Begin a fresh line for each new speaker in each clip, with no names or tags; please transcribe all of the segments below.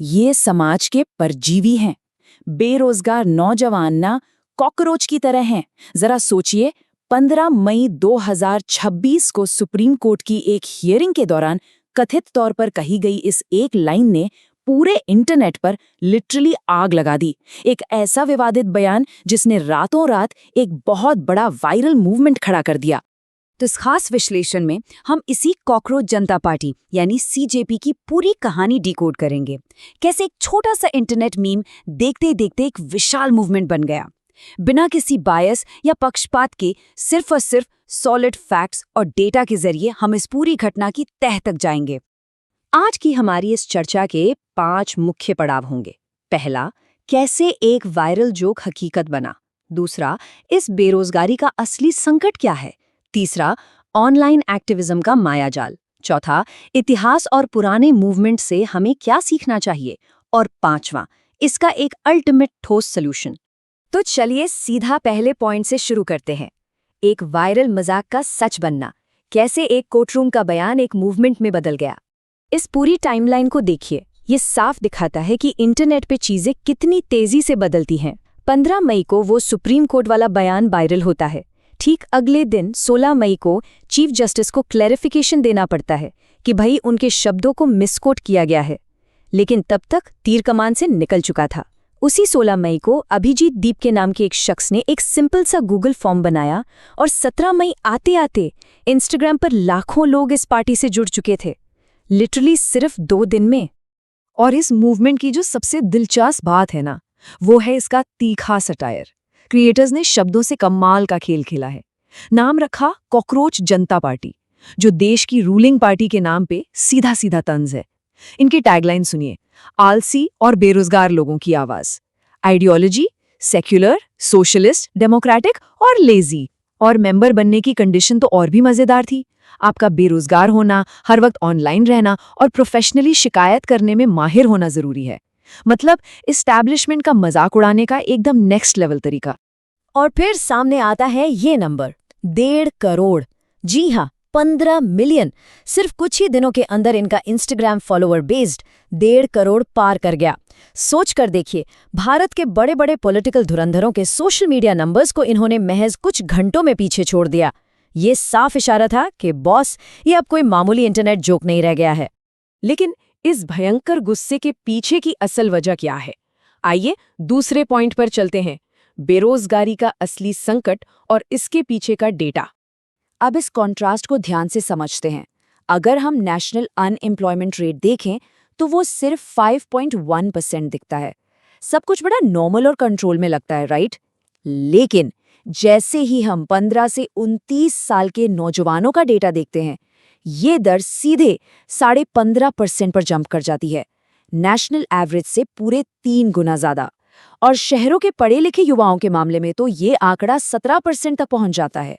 ये समाज के परजीवी हैं। बेरोजगार नौजवान ना कॉकरोच की तरह हैं। जरा सोचिए, 15 मई 2026 को सुप्रीम कोर्ट की एक हियरिंग के दौरान कथित तौर पर कही गई इस एक लाइन ने पूरे इंटरनेट पर लिटरली आग लगा दी। एक ऐसा विवादित बयान जिसने रातों रात एक बहुत बड़ा वायरल मूवमेंट खड़ा कर दिया।
तो इस खास विश्लेषण में हम इसी कॉकरोच जनता पार्टी यानी सीजेपी की पूरी कहानी डिकोड करेंगे। कैसे एक छोटा सा इंटरनेट मीम देखते देखते एक विशाल मूवमेंट बन गया, बिना किसी बायस या पक्षपात के, सिर्फ और सिर्फ सॉलिड फैक्ट्स और डेटा के जरिए हम इस पूरी घटना की तह तक जाएंगे। आज की हमारी इस चर्चा के 5 मुख्य पड़ाव होंगे। पहला, कैसे एक वायरल जोक हकीकत बना। दूसरा, इस बेरोजगारी का असली संकट क्या है। तीसरा, ऑनलाइन एक्टिविज्म का मायाजाल। चौथा, इतिहास और पुराने मूवमेंट से हमें क्या सीखना चाहिए। और पांचवा, इसका एक अल्टीमेट ठोस सॉल्यूशन। तो चलिए सीधा पहले पॉइंट से शुरू करते हैं। एक वायरल मजाक का सच बनना। कैसे एक कोर्टरूम का बयान एक मूवमेंट में बदल गया। इस पूरी टाइमलाइन को देखिए, ये साफ दिखाता है कि इंटरनेट पे चीजें कितनी तेजी से बदलती हैं। 15 मई को वो सुप्रीम कोर्ट वाला बयान वायरल होता है। ठीक अगले दिन 16 मई को चीफ जस्टिस को क्लैरिफिकेशन देना पड़ता है कि भाई उनके शब्दों को मिसकोट किया गया है। लेकिन तब तक तीर कमान से निकल चुका था। उसी 16 मई को अभिजीत दीप के नाम के एक शख्स ने एक सिंपल सा गूगल फॉर्म बनाया और 17 मई आते आते इंस्टाग्राम पर लाखों लोग इस पार्टी से जुड़ चुके थे, लिटरली सिर्फ 2 दिन में।
और इस मूवमेंट की जो सबसे दिलचस्प बात है ना, वो है इसका तीखा सटायर। क्रिएटर्स ने शब्दों से कमाल का खेल खेला है। नाम रखा कॉकरोच जनता पार्टी, जो देश की रूलिंग पार्टी के नाम पे सीधा सीधा तंज है। इनकी टैगलाइन सुनिए, आलसी और बेरोजगार लोगों की आवाज। आइडियोलॉजी सेक्युलर, सोशलिस्ट, डेमोक्रेटिक और लेजी। और मेंबर बनने की कंडीशन तो और भी मजेदार थी। आपका बेरोजगार होना, हर वक्त ऑनलाइन रहना और प्रोफेशनली शिकायत करने में माहिर होना जरूरी है। मतलब एस्टैब्लिशमेंट का मजाक उड़ाने का एकदम नेक्स्ट लेवल तरीका।
और फिर सामने आता है ये नंबर, 1.5 करोड़। जी हाँ, 15 मिलियन। सिर्फ कुछ ही दिनों के अंदर इनका इंस्टाग्राम फॉलोअर बेस्ड 1.5 करोड़ पार कर गया। सोच कर देखिए, भारत के बड़े बड़े पॉलिटिकल धुरंधरों के सोशल मीडिया नंबर्स को इन्होंने महज कुछ घंटों में पीछे छोड़ दिया। ये साफ इशारा था कि बॉस, ये अब कोई मामूली इंटरनेट जोक नहीं रह गया है।
लेकिन इस भयंकर गुस्से के पीछे की असल वजह क्या है? आइए दूसरे पॉइंट पर चलते हैं, बेरोजगारी का असली संकट और इसके पीछे का डेटा।
अब इस कॉन्ट्रास्ट को ध्यान से समझते हैं। अगर हम नेशनल अनएम्प्लॉयमेंट रेट देखें तो वो सिर्फ 5.1% दिखता है। सब कुछ बड़ा नॉर्मल और कंट्रोल में लगता है, राइट? लेकिन जैसे ही हम 15 से 29 साल के नौजवानों का डेटा देखते हैं, ये दर सीधे 15.5% पर जंप कर जाती है, नेशनल एवरेज से पूरे 3 गुना ज्यादा। और शहरों के पढ़े लिखे युवाओं के मामले में तो ये आंकड़ा 17% तक पहुंच जाता है।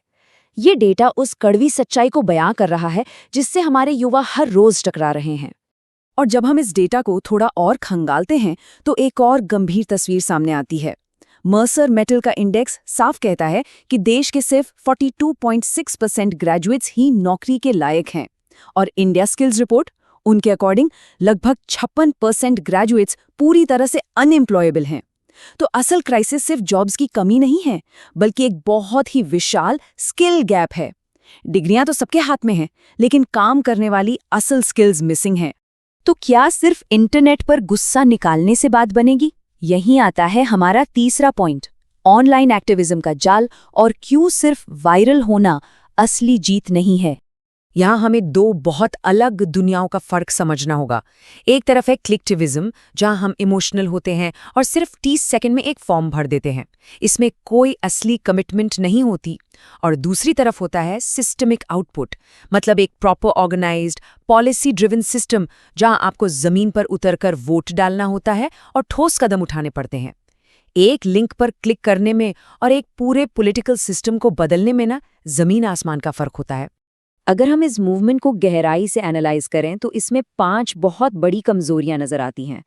ये डेटा उस कड़वी सच्चाई को बयां कर रहा है जिससे हमारे युवा हर रोज टकरा रहे हैं।
और जब हम इस डेटा को थोड़ा और खंगालते हैं तो एक और गंभीर तस्वीर सामने आती है। मर्सर मेटल का इंडेक्स साफ कहता है कि देश के सिर्फ 42.6% ग्रेजुएट्स ही नौकरी के लायक हैं। और इंडिया स्किल्स रिपोर्ट, उनके अकॉर्डिंग लगभग 56% ग्रेजुएट्स पूरी तरह से अनएम्प्लॉयबल हैं। तो असल क्राइसिस सिर्फ जॉब्स की कमी नहीं है, बल्कि एक बहुत ही विशाल स्किल गैप है। डिग्रियां तो सबके हाथ में हैं, लेकिन काम करने वाली असल स्किल्स मिसिंग हैं।
तो क्या सिर्फ इंटरनेट पर गुस्सा निकालने से बात बनेगी? यहीं आता है हमारा तीसरा पॉइंट, ऑनलाइन एक्टिविज्म का जाल और क्यों सिर्फ वायरल होना असली जीत नहीं है।
यहाँ हमें 2 बहुत अलग दुनियाओं का फर्क समझना होगा। एक तरफ है क्लिकटिविज्म, जहाँ हम इमोशनल होते हैं और सिर्फ 30 सेकंड में एक फॉर्म भर देते हैं। इसमें कोई असली कमिटमेंट नहीं होती। और दूसरी तरफ होता है सिस्टमिक आउटपुट, मतलब एक proper organised policy driven system, जहाँ आपको जमीन पर उतरकर वोट डालना होता है और ठोस कदम उठाने पड़ते हैं। एक लिंक पर क्लिक करने में और एक पूरे पॉलिटिकल सिस्टम को बदलने में ना जमीन आसमान का फर्क होता है।
अगर हम इस मूवमेंट को गहराई से एनालाइज करें तो इसमें 5 बहुत बड़ी कमजोरियां नजर आती हैं।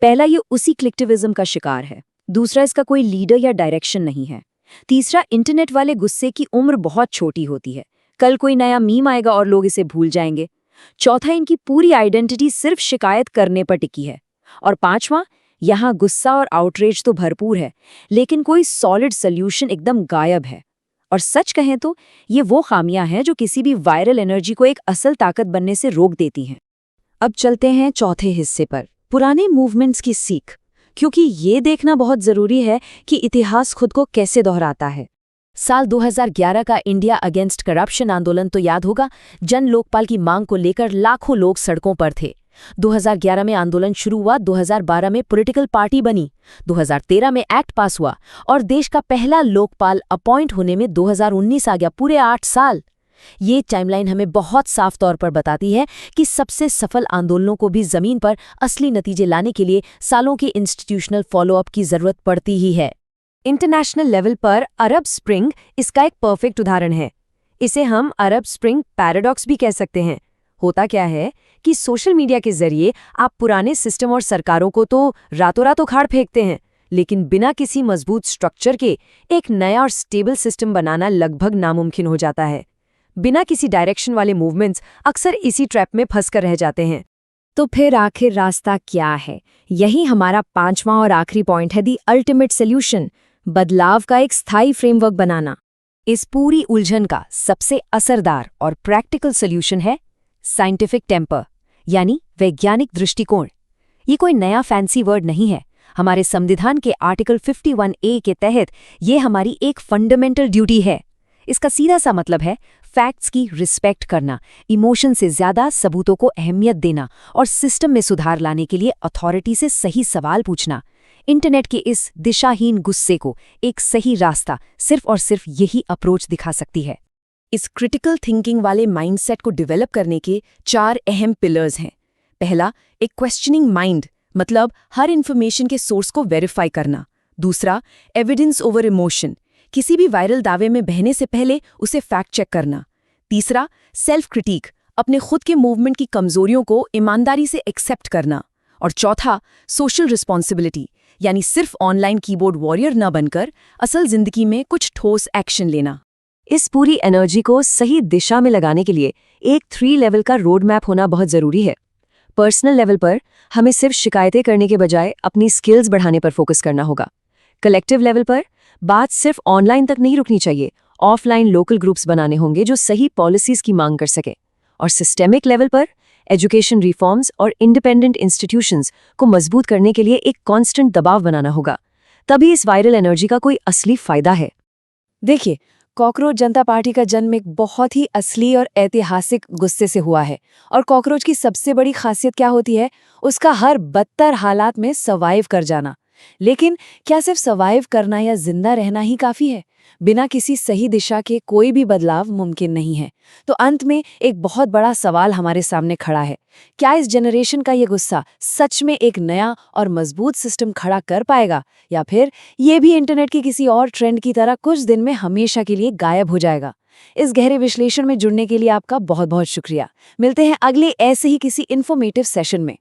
पहला, ये उसी क्लिकटिविज्म का शिकार है। दूसरा, इसका कोई लीडर या डायरेक्शन नहीं है। तीसरा, इंटरनेट वाले गुस्से की उम्र बहुत छोटी होती है। कल कोई नया मीम आएगा और लोग इसे भूल जाएंगे। चौथा, इनकी पूरी आइडेंटिटी सिर्फ शिकायत करने पर टिकी है। और पांचवा, यहाँ गुस्सा और आउटरेज तो भरपूर है, लेकिन कोई सॉलिड सोल्यूशन एकदम गायब है। और सच कहें तो ये वो खामियां हैं जो किसी भी वायरल एनर्जी को एक असल ताकत बनने से रोक देती हैं। अब चलते हैं चौथे हिस्से पर, पुराने मूवमेंट्स की सीख, क्योंकि ये देखना बहुत जरूरी है कि इतिहास खुद को कैसे दोहराता है। साल 2011 का इंडिया अगेंस्ट करप्शन आंदोलन तो याद होगा। जन लोकपाल की मांग को लेकर लाखों लोग सड़कों पर थे। 2011 में आंदोलन शुरू हुआ, 2012 में पॉलिटिकल पार्टी बनी, 2013 में एक्ट पास हुआ और देश का पहला लोकपाल अपॉइंट होने में 2019 आ गया, पूरे 8 साल। ये टाइमलाइन हमें बहुत साफ तौर पर बताती है कि सबसे सफल आंदोलनों को भी जमीन पर असली नतीजे लाने के लिए सालों के इंस्टीट्यूशनल फॉलोअप की जरूरत पड़ती ही है। इंटरनेशनल लेवल पर अरब स्प्रिंग इसका एक परफेक्ट उदाहरण है। इसे हम अरब स्प्रिंग पैराडॉक्स भी कह सकते हैं। होता क्या है कि सोशल मीडिया के जरिए आप पुराने सिस्टम और सरकारों को तो रातों रात उखाड़ फेंकते हैं, लेकिन बिना किसी मजबूत स्ट्रक्चर के एक नया और स्टेबल सिस्टम बनाना लगभग नामुमकिन हो जाता है। बिना किसी डायरेक्शन वाले मूवमेंट्स अक्सर इसी ट्रैप में फंसकर रह जाते हैं।
तो फिर आखिर रास्ता क्या है? यही हमारा पांचवा और आखिरी पॉइंट है, दी अल्टीमेट सोल्यूशन, बदलाव का एक स्थायी फ्रेमवर्क बनाना।
इस पूरी उलझन का सबसे असरदार और प्रैक्टिकल सोल्यूशन है साइंटिफिक टेम्पर, यानी वैज्ञानिक दृष्टिकोण। ये कोई नया फैंसी वर्ड नहीं है। हमारे संविधान के आर्टिकल 51A के तहत ये हमारी एक फंडामेंटल ड्यूटी है। इसका सीधा सा मतलब है फैक्ट्स की रिस्पेक्ट करना, इमोशन से ज्यादा सबूतों को अहमियत देना और सिस्टम में सुधार लाने के लिए अथॉरिटी से सही सवाल पूछना। इंटरनेट के इस दिशाहीन गुस्से को एक सही रास्ता सिर्फ और सिर्फ यही अप्रोच दिखा सकती है।
इस क्रिटिकल थिंकिंग वाले माइंडसेट को डेवलप करने के 4 अहम पिलर्स हैं। पहला, एक क्वेश्चनिंग माइंड, मतलब हर इंफॉर्मेशन के सोर्स को वेरीफाई करना। दूसरा, एविडेंस ओवर इमोशन, किसी भी वायरल दावे में बहने से पहले उसे फैक्ट चेक करना। तीसरा, सेल्फ क्रिटिक, अपने खुद के मूवमेंट की कमजोरियों को ईमानदारी से एक्सेप्ट करना। और चौथा, सोशल रिस्पॉन्सिबिलिटी, यानी सिर्फ ऑनलाइन कीबोर्ड वॉरियर न बनकर असल जिंदगी में कुछ ठोस एक्शन लेना।
इस पूरी एनर्जी को सही दिशा में लगाने के लिए एक 3 लेवल का रोड मैप होना बहुत जरूरी है। पर्सनल लेवल पर हमें सिर्फ शिकायतें करने के बजाय अपनी स्किल्स बढ़ाने पर फोकस करना होगा। कलेक्टिव लेवल पर बात सिर्फ ऑनलाइन तक नहीं रुकनी चाहिए, ऑफलाइन लोकल ग्रुप्स बनाने होंगे जो सही पॉलिसीज की मांग कर सके। और सिस्टेमिक लेवल पर एजुकेशन रिफॉर्म्स और इंडिपेंडेंट इंस्टीट्यूशंस को मजबूत करने के लिए एक कांस्टेंट दबाव बनाना होगा। तभी इस वायरल एनर्जी का कोई असली फायदा है।
देखिए, कॉकरोच जनता पार्टी का जन्म एक बहुत ही असली और ऐतिहासिक गुस्से से हुआ है। और कॉकरोच की सबसे बड़ी खासियत क्या होती है? उसका हर बदतर हालात में सर्वाइव कर जाना। लेकिन क्या सिर्फ सर्वाइव करना या जिंदा रहना ही काफी है? बिना किसी सही दिशा के कोई भी बदलाव मुमकिन नहीं है। तो अंत में एक बहुत बड़ा सवाल हमारे सामने खड़ा है। क्या इस जनरेशन का ये गुस्सा सच में एक नया और मजबूत सिस्टम खड़ा कर पाएगा, या फिर ये भी इंटरनेट की किसी और ट्रेंड की तरह कुछ दिन में हमेशा के लिए गायब हो जाएगा? इस गहरे विश्लेषण में जुड़ने के लिए आपका बहुत बहुत शुक्रिया। मिलते हैं अगले ऐसे ही किसी इन्फॉर्मेटिव सेशन में।